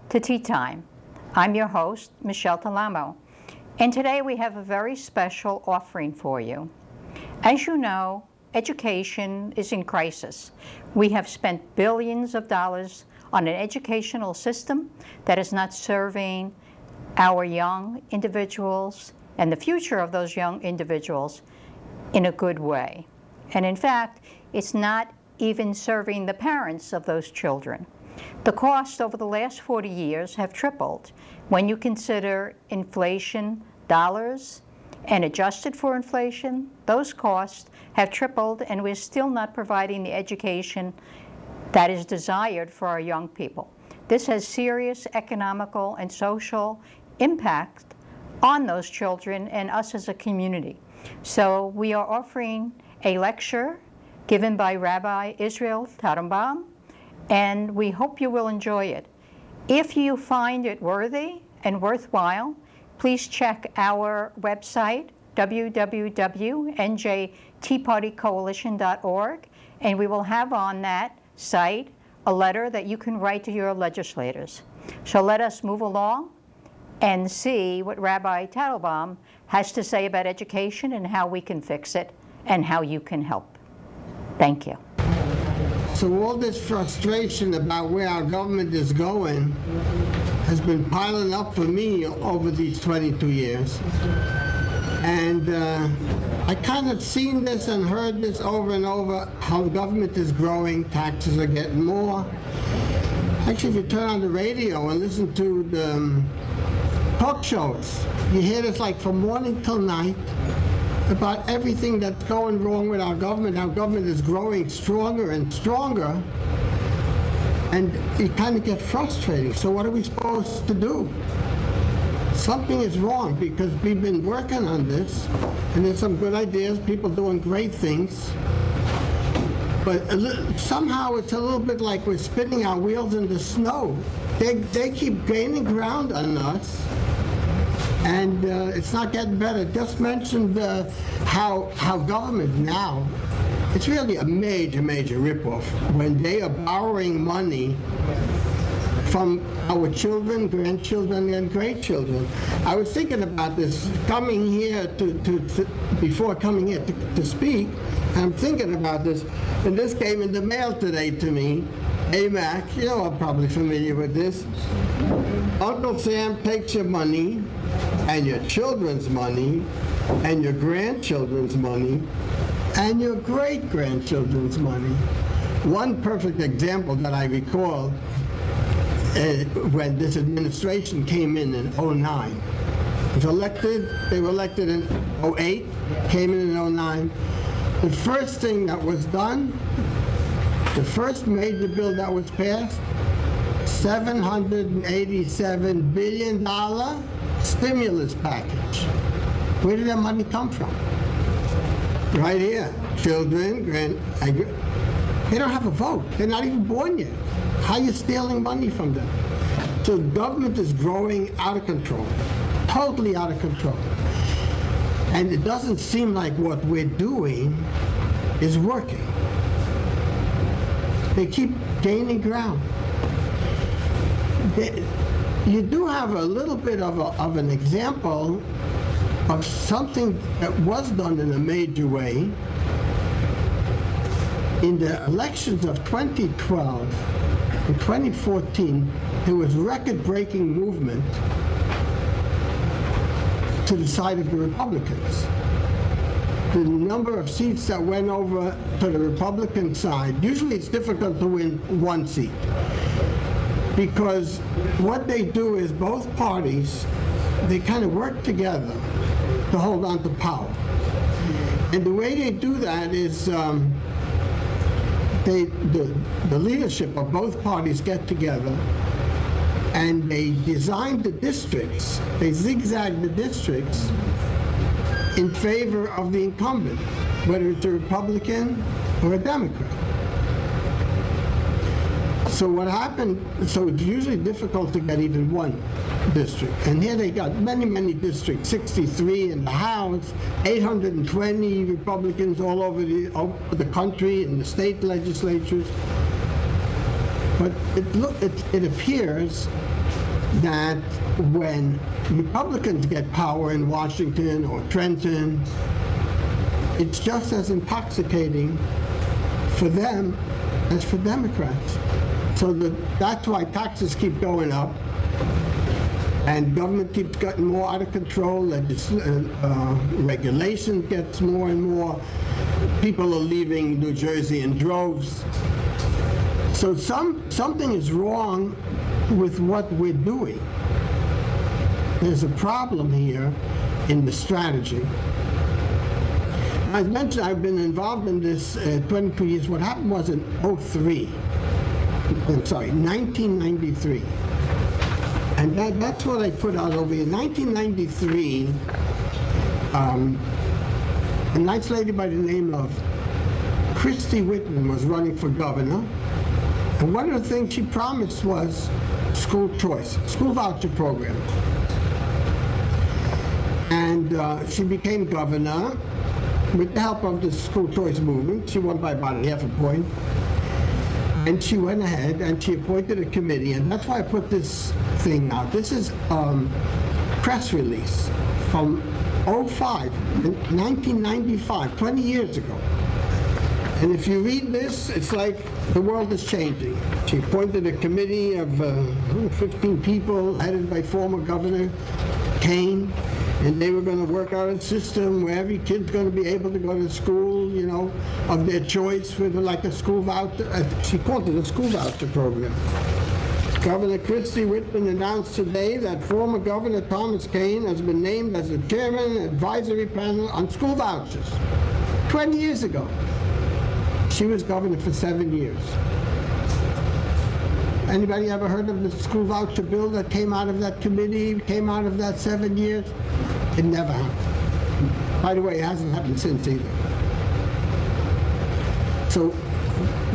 to Tea Time. I'm your host, Michelle Teitelbaum, and today we have a very special offering for you. As you know, education is in crisis. We have spent billions of dollars on an educational system that is not serving our young individuals and the future of those young individuals in a good way. And in fact, it's not even serving the parents of those children. The costs over the last 40 years have tripled when you consider inflation dollars and adjusted for inflation. Those costs have tripled, and we're still not providing the education that is desired for our young people. This has serious economical and social impact on those children and us as a community. So we are offering a lecture given by Rabbi Israel Teitelbaum, and we hope you will enjoy it. If you find it worthy and worthwhile, please check our website, www.NJTeaPartyCoalition.org, and we will have on that site a letter that you can write to your legislators. So let us move along and see what Rabbi Teitelbaum has to say about education and how we can fix it and how you can help. Thank you. So all this frustration about where our government is going has been piling up for me over these 22 years. And I kind of seen this and heard this over and over, how the government is growing, taxes are getting more. Actually, if you turn on the radio and listen to the talk shows, you hear this like from morning till night about everything that's going wrong with our government. Our government is growing stronger and stronger, and you kind of get frustrating. So what are we supposed to do? Something is wrong, because we've been working on this, and there's some good ideas, people doing great things, but somehow it's a little bit like we're spinning our wheels in the snow. They keep gaining ground on us, and it's not getting better. Just mentioned how government now, it's really a major ripoff when they are borrowing money from our children, grandchildren, and great-children. I was thinking about this coming here before coming here to speak. I'm thinking about this, and this came in the mail today to me. AMAC, you know, I'm probably familiar with this. Uncle Sam takes your money, and your children's money, and your grandchildren's money, and your great-grandchildren's money. One perfect example that I recall when this administration came in 2009. They were elected in 2008, came in 2009. The first thing that was done, the first major bill that was passed, $787 billion stimulus package. Where did that money come from? Right here. Children, they don't have a vote. They're not even born yet. How are you stealing money from them? So government is growing out of control, totally out of control. And it doesn't seem like what we're doing is working. They keep gaining ground. You do have a little bit of an example of something that was done in a major way. In the elections of 2012 and 2014, there was record-breaking movement to the side of the Republicans. The number of seats that went over to the Republican side, usually it's difficult to win one seat, because what they do is both parties, they kind of work together to hold on to power. And the way they do that is the leadership of both parties get together and they design the districts, they zigzag the districts in favor of the incumbent, whether it's a Republican or a Democrat. So what happened, so it's usually difficult to get even one district. And here they got many districts, 63 in the House, 820 Republicans all over the country in the state legislatures. But it appears that when Republicans get power in Washington or Trenton, it's just as intoxicating for them as for Democrats. So that's why taxes keep going up, and government keeps getting more out of control, regulation gets more and more. People are leaving New Jersey in droves. So something is wrong with what we're doing. There's a problem here in the strategy. As mentioned, I've been involved in this 22 years. What happened was in 1993. And that's what I put out over here. In 1993, a nice lady by the name of Christy Whitman was running for governor. And one of the things she promised was school choice, school voucher program. And she became governor with the help of the school choice movement. She won by about half a point. And she went ahead and she appointed a committee, and that's why I put this thing out. This is press release from 1995, 20 years ago. And if you read this, it's like the world is changing. She appointed a committee of 15 people, headed by former Governor Kane, and they were going to work out a system where every kid's going to be able to go to school, you know, of their choice, with like a school voucher. She called it a school voucher program. Governor Christy Whitman announced today that former Governor Thomas Kane has been named as the chairman of the advisory panel on school vouchers. 20 years ago. She was governor for 7 years. Anybody ever heard of the school voucher bill that came out of that committee, came out of that 7 years? It never happened. By the way, it hasn't happened since either. So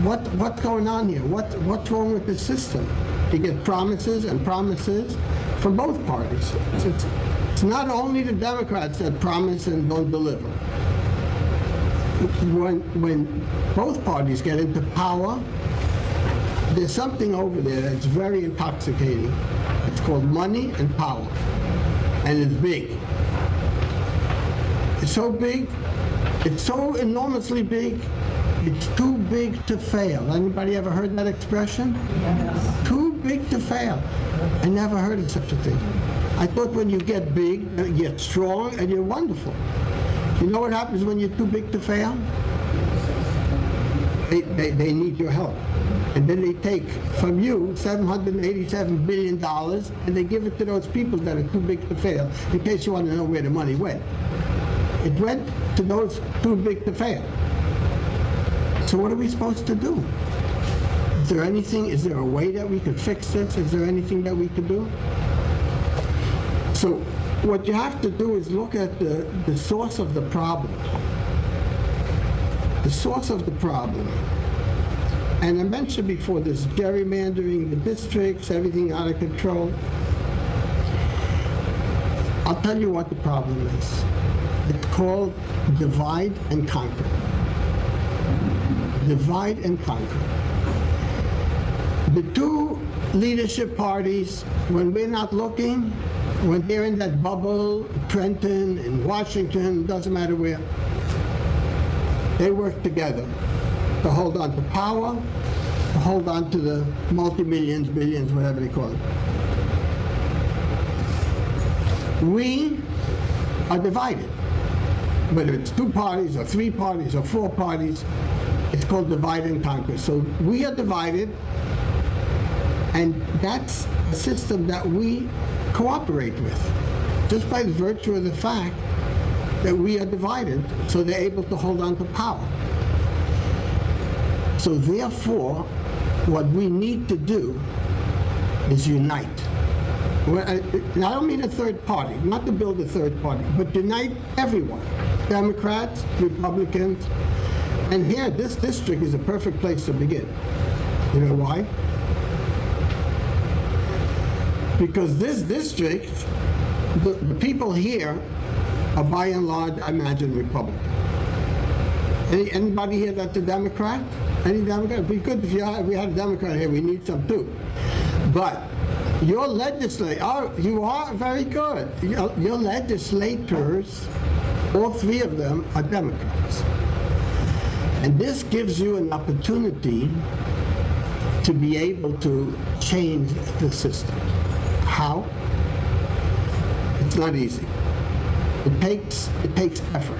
what's going on here? What's wrong with the system? You get promises and promises from both parties. It's not only the Democrats that promise and don't deliver. When both parties get into power, there's something over there that's very intoxicating. It's called money and power, and it's big. It's so big, it's so enormously big, it's too big to fail. Anybody ever heard that expression? Yes. Too big to fail. I never heard of such a thing. I thought when you get big, you get strong, and you're wonderful. You know what happens when you're too big to fail? They need your help. And then they take from you $787 billion, and they give it to those people that are too big to fail, in case you want to know where the money went. It went to those too big to fail. So what are we supposed to do? Is there a way that we could fix this? Is there anything that we could do? So what you have to do is look at the source of the problem. The source of the problem. And I mentioned before this gerrymandering, the districts, everything out of control. I'll tell you what the problem is. It's called divide and conquer. Divide and conquer. The two leadership parties, when we're not looking, when they're in that bubble, Trenton and Washington, doesn't matter where, they work together to hold on to power, to hold on to the multi-millions, billions, whatever they call it. We are divided. Whether it's two parties or three parties or four parties, it's called divide and conquer. So we are divided, and that's a system that we cooperate with, just by the virtue of the fact that we are divided, so they're able to hold on to power. So therefore, what we need to do is unite. And I don't mean a third party, not to build a third party, but unite everyone, Democrats, Republicans, and here, this district is a perfect place to begin. You know why? Because this district, the people here are by and large, I imagine, Republican. Anybody here that's a Democrat? Any Democrat? It'd be good if we had a Democrat here. We need some too. But Your you are very good. Your legislators, all three of them are Democrats. And this gives you an opportunity to be able to change the system. How? It's not easy. It takes effort.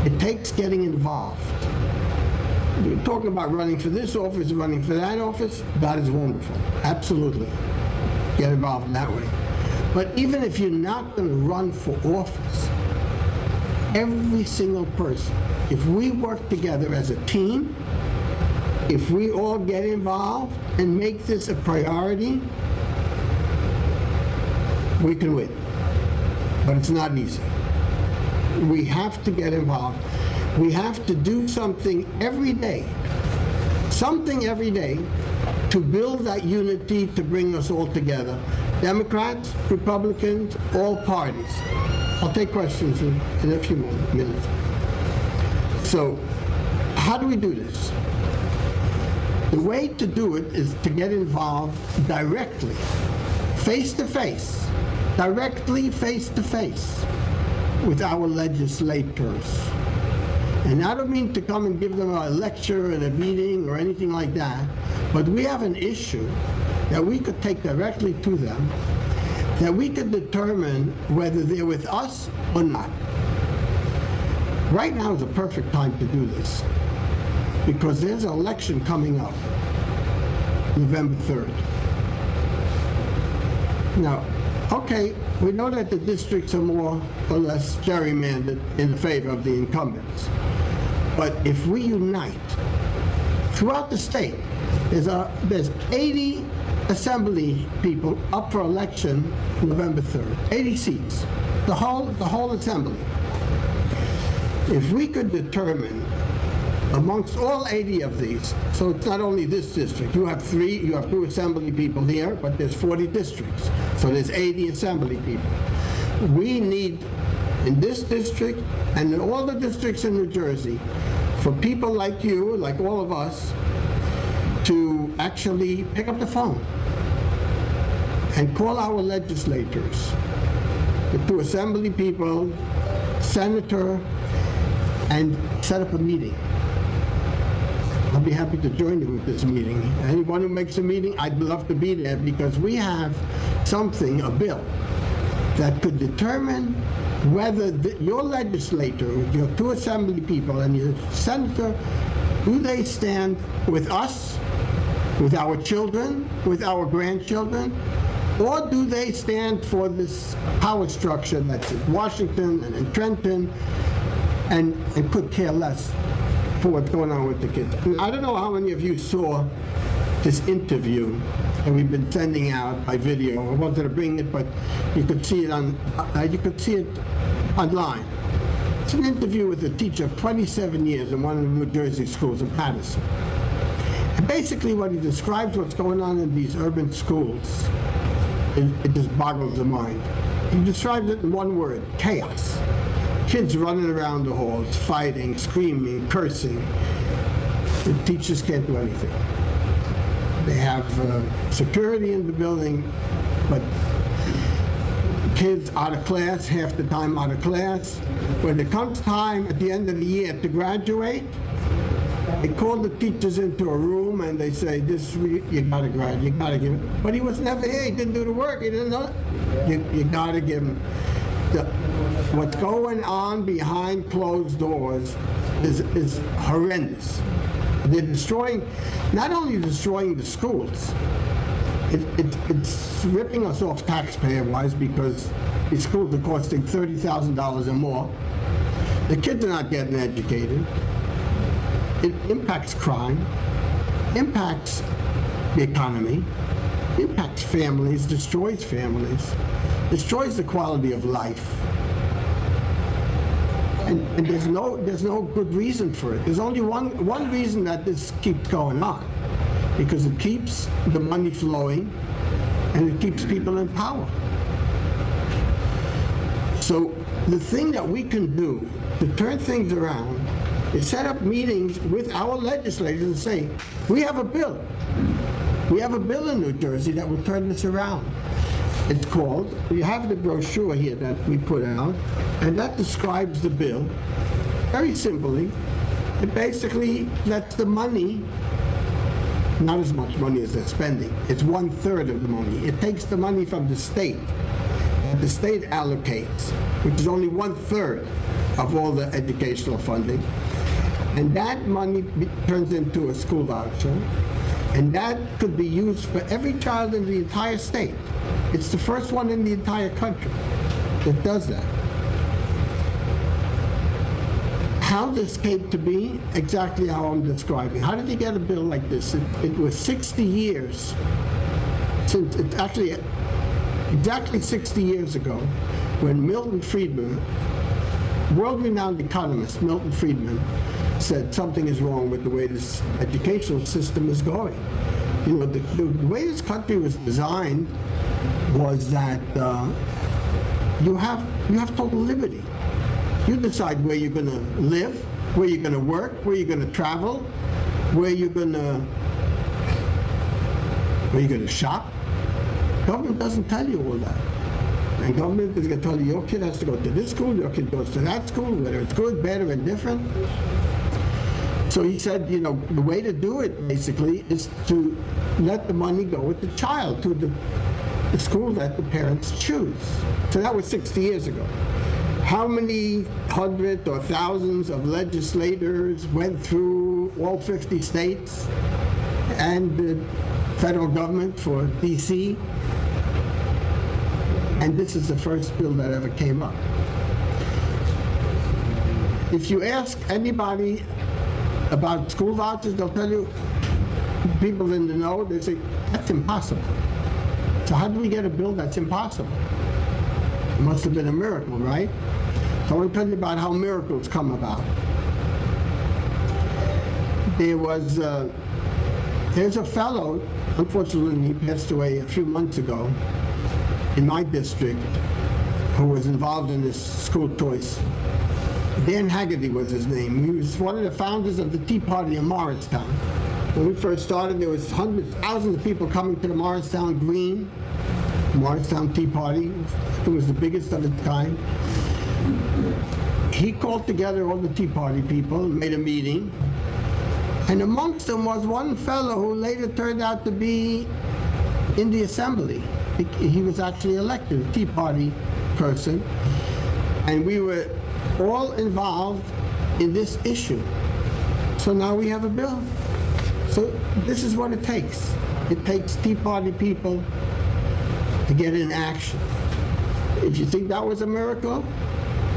It takes getting involved. You're talking about running for this office, running for that office. That is wonderful. Absolutely. Get involved in that way. But even if you're not going to run for office, every single person, if we work together as a team, if we all get involved and make this a priority, we can win. But it's not easy. We have to get involved. We have to do something every day to build that unity, to bring us all together. Democrats, Republicans, all parties. I'll take questions in a few minutes. So, how do we do this? The way to do it is to get involved directly, face-to-face, directly face-to-face with our legislators. And I don't mean to come and give them a lecture and a meeting or anything like that, but we have an issue that we could take directly to them, that we could determine whether they're with us or not. Right now is a perfect time to do this, because there's an election coming up, November 3rd. Now, okay, we know that the districts are more or less gerrymandered in favor of the incumbents. But if we unite throughout the state, there's 80 assembly people up for election November 3rd, 80 seats, the whole assembly. If we could determine amongst all 80 of these, so it's not only this district, you have two assembly people here, but there's 40 districts, so there's 80 assembly people. We need, in this district and in all the districts in New Jersey, for people like you, like all of us, to actually pick up the phone and call our legislators, the two assembly people, senator, and set up a meeting. I'll be happy to join you with this meeting. Anyone who makes a meeting, I'd love to be there, because we have a bill, that could determine whether your legislator, your two assembly people, and your senator, do they stand with us, with our children, with our grandchildren, or do they stand for this power structure that's in Washington and in Trenton, and could care less for what's going on with the kids. I don't know how many of you saw this interview that we've been sending out by video. I wanted to bring it, but you could see it online. It's an interview with a teacher of 27 years in one of the New Jersey schools in Parental. And basically what he describes what's going on in these urban schools, it just boggles the mind. He describes it in one word: chaos. Kids running around the halls, fighting, screaming, cursing. The teachers can't do anything. They have security in the building, but kids out of class, half the time out of class. When it comes time at the end of the year to graduate, they call the teachers into a room and they say, "This you gotta graduate, you gotta give it." But he was never here. He didn't do the work. He didn't know it. You gotta give him. What's going on behind closed doors is horrendous. They're not only destroying the schools, it's ripping us off taxpayer-wise, because these schools are costing $30,000 or more. The kids are not getting educated. It impacts crime, impacts the economy, impacts families, destroys the quality of life. And there's no good reason for it. There's only one reason that this keeps going on, because it keeps the money flowing and it keeps people in power. So the thing that we can do to turn things around is set up meetings with our legislators and say, we have a bill. We have a bill in New Jersey that will turn this around. It's called, we have the brochure here that we put out, and that describes the bill very simply. It basically lets the money, not as much money as they're spending, it's 1/3 of the money. It takes the money from the state, that the state allocates, which is only 1/3 of all the educational funding, and that money turns into a school voucher, and that could be used for every child in the entire state. It's the first one in the entire country that does that. How this came to be, exactly how I'm describing. How did you get a bill like this? It was 60 years since, it actually, exactly 60 years ago, when Milton Friedman, world-renowned economist Milton Friedman, said something is wrong with the way this educational system is going. You know, the way this country was designed was that you have total liberty. You decide where you're going to live, where you're going to work, where you're going to travel, where you're going to shop. Government doesn't tell you all that. And government is going to tell you, your kid has to go to this school, your kid goes to that school, whether it's good, bad, or indifferent. So he said, you know, the way to do it, basically, is to let the money go with the child to the school that the parents choose. So that was 60 years ago. How many hundreds or thousands of legislators went through all 50 states and the federal government for DC? And this is the first bill that ever came up. If you ask anybody about school vouchers, they'll tell you, people in the know, they say, that's impossible. So how do we get a bill that's impossible? It must have been a miracle, right? So I want to tell you about how miracles come about. There's a fellow, unfortunately he passed away a few months ago, in my district, who was involved in this school choice. Dan Haggerty was his name. He was one of the founders of the Tea Party in Morristown. When we first started, there was hundreds, thousands of people coming to the Morristown Green, Morristown Tea Party. It was the biggest of its kind. He called together all the Tea Party people, made a meeting, and amongst them was one fellow who later turned out to be in the assembly. He was actually elected, a Tea Party person, and we were all involved in this issue. So now we have a bill. So this is what it takes. It takes Tea Party people to get in action. If you think that was a miracle,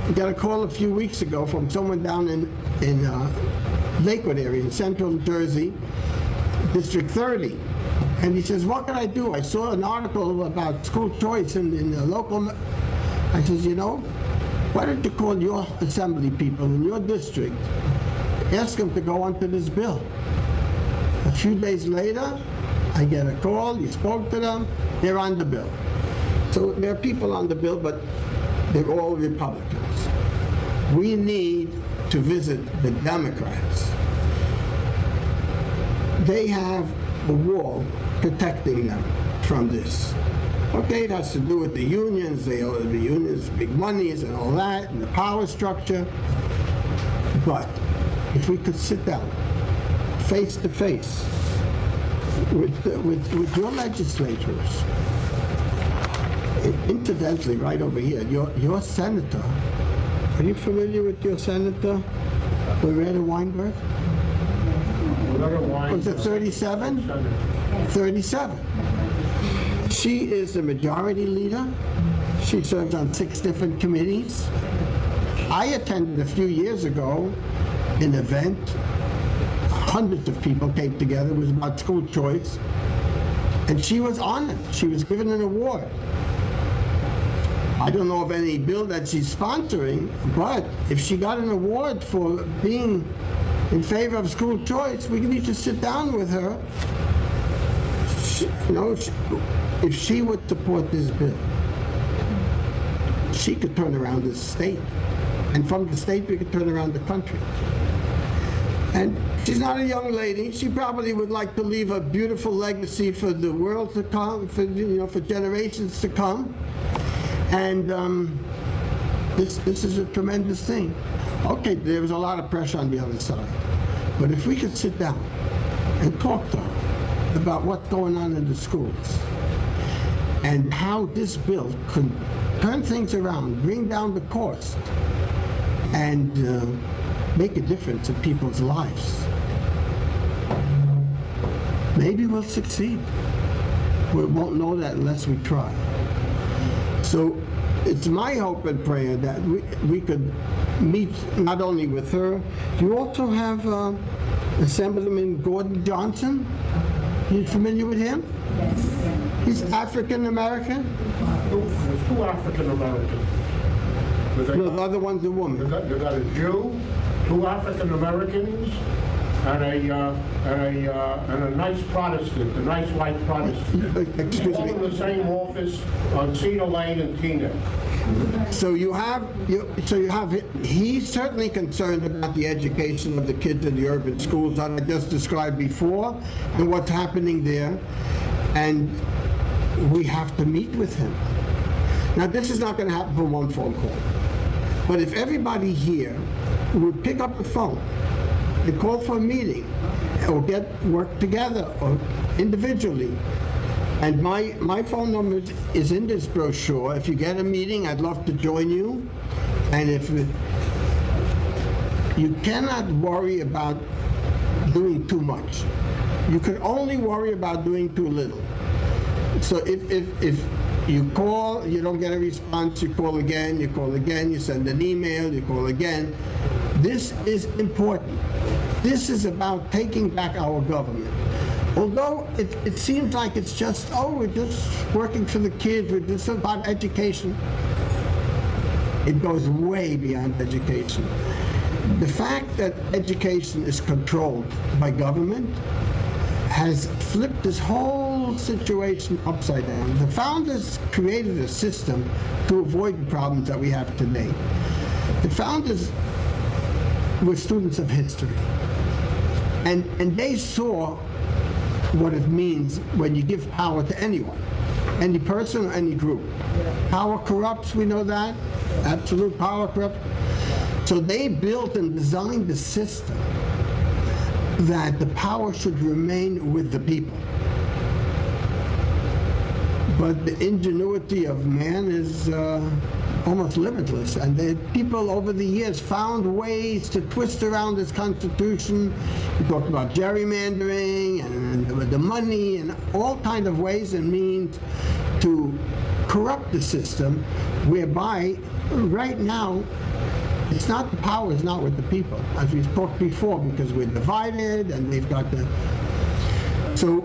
I got a call a few weeks ago from someone down in Lakewood area, in central Jersey, District 30. And he says, what can I do? I saw an article about school choice in the local. I says, you know, why don't you call your assembly people in your district, ask them to go onto this bill. A few days later, I get a call, you spoke to them, they're on the bill. So there are people on the bill, but they're all Republicans. We need to visit the Democrats. They have a wall protecting them from this. Okay, it has to do with the unions, the unions, big monies and all that, and the power structure. But if we could sit down, face to face, with your legislators, incidentally, right over here, your senator, are you familiar with your senator, Loretta Weinberg? Was it 37? 37. She is the majority leader. She serves on 6 different committees. I attended a few years ago an event. Hundreds of people came together. It was about school choice. And she was honored. She was given an award. I don't know of any bill that she's sponsoring, but if she got an award for being in favor of school choice, we need to sit down with her. If she would support this bill, she could turn around this state. And from the state, we could turn around the country. And she's not a young lady. She probably would like to leave a beautiful legacy for the world to come, for generations to come. And this is a tremendous thing. Okay, there was a lot of pressure on the other side. But if we could sit down and talk to her about what's going on in the schools and how this bill could turn things around, bring down the cost, and make a difference in people's lives, maybe we'll succeed. We won't know that unless we try. So it's my hope and prayer that we could meet not only with her. You also have Assemblyman Gordon Johnson. You familiar with him? Yes. He's African American? There's two African Americans. No, the other one's a woman. You got a Jew, two African Americans, and a nice Protestant, a nice white Protestant. Excuse All me. in the same office on Cedar Lane and Teaneck. So he's certainly concerned about the education of the kids in the urban schools that I just described before and what's happening there. And we have to meet with him. Now, this is not going to happen from one phone call. But if everybody here would pick up the phone and call for a meeting or work together or individually. And my phone number is in this brochure. If you get a meeting, I'd love to join you. And if you cannot worry about doing too much. You can only worry about doing too little. So if you call, you don't get a response, you call again, you send an email, you call again. This is important. This is about taking back our government. Although it seems like it's just, we're just working for the kids, we're just about education. It goes way beyond education. The fact that education is controlled by government has flipped this whole situation upside down. The founders created a system to avoid the problems that we have today. The founders were students of history. And they saw what it means when you give power to anyone, any person or any group. Power corrupts, we know that. Absolute power corrupts. So they built and designed the system that the power should remain with the people. But the ingenuity of man is almost limitless, and the people over the years found ways to twist around this Constitution. We talked about gerrymandering and the money and all kinds of ways and means to corrupt the system, whereby right now the power is not with the people, as we spoke before, because we're divided and they've got the... So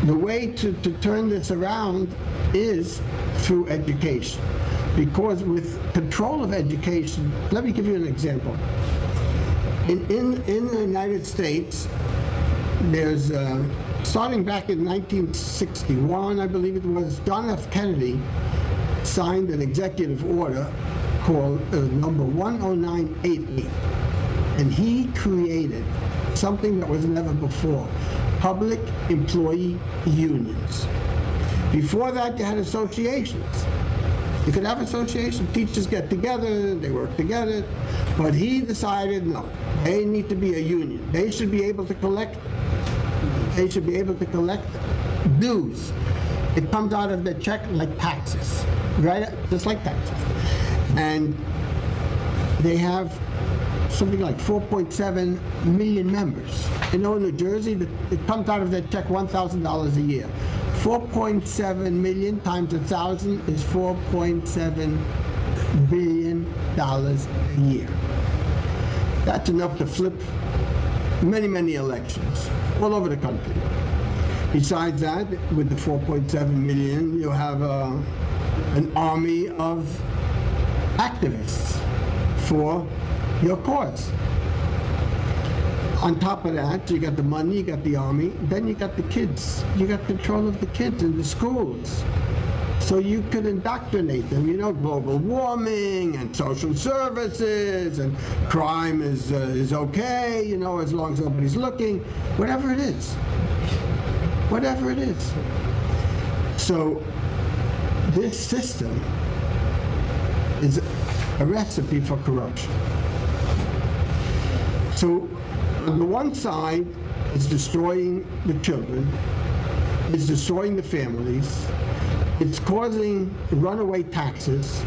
the way to turn this around is through education. Because with control of education, let me give you an example. In the United States, there's, starting back in 1961, I believe it was, John F. Kennedy signed an executive order called number 10988. And he created something that was never before, public employee unions. Before that, you had associations. You could have associations, teachers get together, they work together, but he decided, no, they need to be a union. They should be able to collect dues. It comes out of the check like taxes, right? Just like taxes. And they have something like 4.7 million members. In New Jersey, it comes out of that check $1,000 a year. 4.7 million times 1,000 is $4.7 billion a year. That's enough to flip many, many elections all over the country. Besides that, with the 4.7 million, you have an army of activists for your cause. On top of that, you got the money, you got the army, then you got the kids. You got control of the kids in the schools. So you could indoctrinate them, global warming and social services and crime is okay, as long as nobody's looking, whatever it is. Whatever it is. So this system is a recipe for corruption. So on the one side, it's destroying the children, it's destroying the families, it's causing runaway taxes,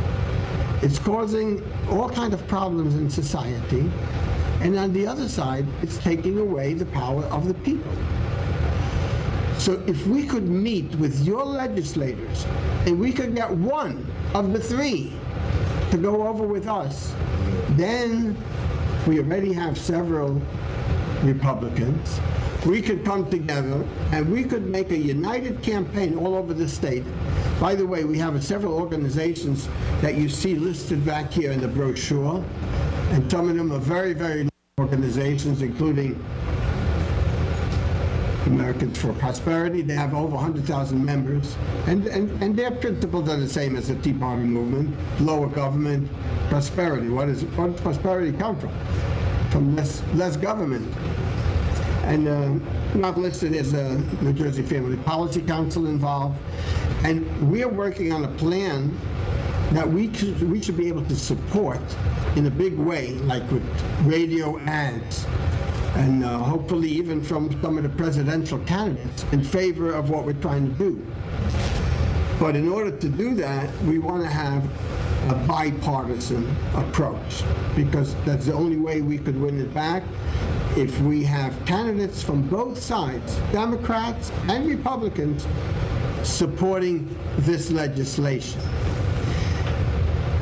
it's causing all kinds of problems in society, and on the other side, it's taking away the power of the people. So if we could meet with your legislators and we could get one of the three to go over with us, then we already have several Republicans. We could come together and we could make a united campaign all over the state. By the way, we have several organizations that you see listed back here in the brochure, and some of them are very, very large organizations, including Americans for Prosperity. They have over 100,000 members, and their principles are the same as the Tea Party movement: lower government, prosperity. Where does prosperity come from? From less government. And not listed is the New Jersey Family Policy Council involved, and we're working on a plan that we should be able to support in a big way, like with radio ads, and hopefully even from some of the presidential candidates in favor of what we're trying to do. But in order to do that, we want to have a bipartisan approach, because that's the only way we could win it back. If we have candidates from both sides, Democrats and Republicans, supporting this legislation.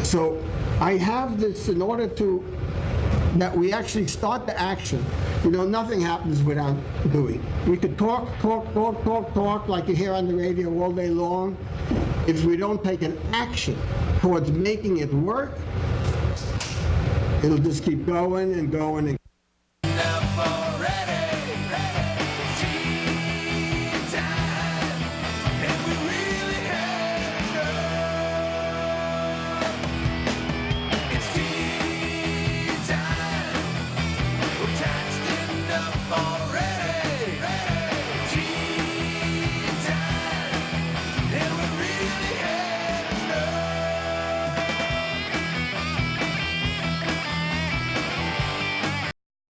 So I have this in order that we actually start the action. Nothing happens without doing. We could talk like you hear on the radio all day long. If we don't take an action towards making it work, it'll just keep going and going and